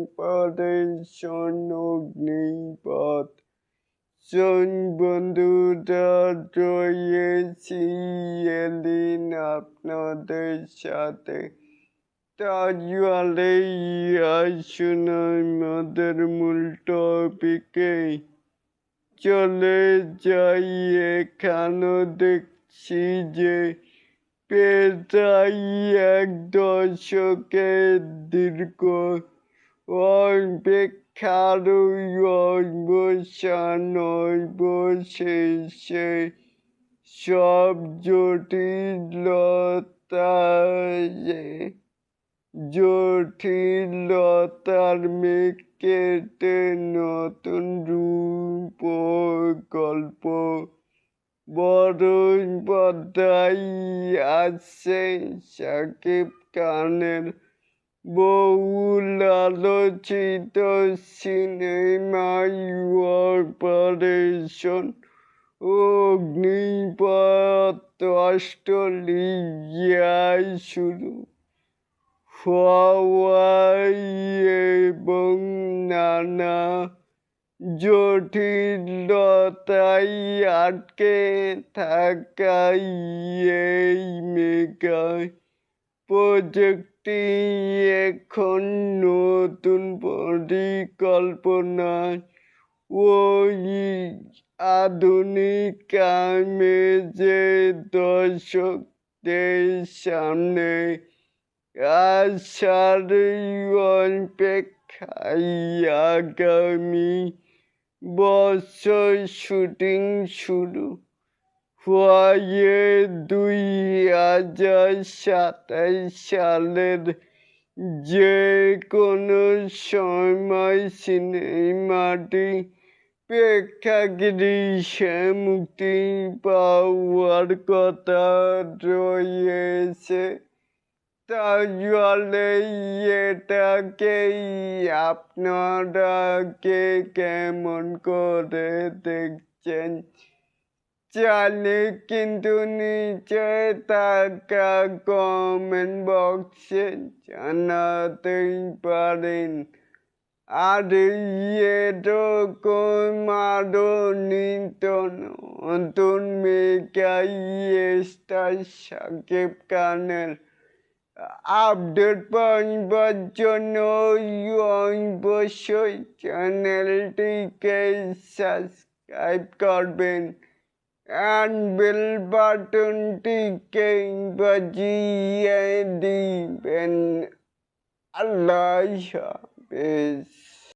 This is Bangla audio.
অপারেশন অগ্নিপথ বন্ধুরা রয়েছি এদিন আপনাদের সাথে। তাহলে আসুন আমাদের মূল টপিকে চলে যাই। এখানে দেখছি যে প্রায় 1 দশকের দীর্ঘ অপেক্ষার অবসান অবশেষে সব জটিলতার মেঘ কেটে নতুন রূপ ও গল্প বরং পর্দায় আসছে শাকিব খানের বহুল আলোচিত সিনেমা অপারেশন অগ্নিপথ অস্ট্রেলিয়ায় শুরু হওয়ায় এবং নানা জটিলতায় আটকে থাকায় এই মেগা প্রজেক্টটি এখন নতুন পরিকল্পনায় ওই আধুনিক আমেজে দর্শকদের সামনে আসার অপেক্ষায়। আগামী বছর শুটিং শুরু হয়ে 2027 সালের যে কোনো সময় সিনেমাটি প্রেক্ষাগৃহে মুক্তি পাওয়ার কথা রয়েছে। তাহলে এটাকে আপনারা কেমন করে দেখছেন চাইলে কিন্তু নিচে থাকা কমেন্ট বক্সে জানাতেই পারেন। আর এরকম আরো নিত্য নতুন মেগা স্টার শাকিব খানের আপডেট পাওয়ার জন্য অবশ্যই চ্যানেলটিকে সাবস্ক্রাইব করবেন and bell বাটনটিকে বাজিয়ে দিবেন। আল্লাহ হাফেজ।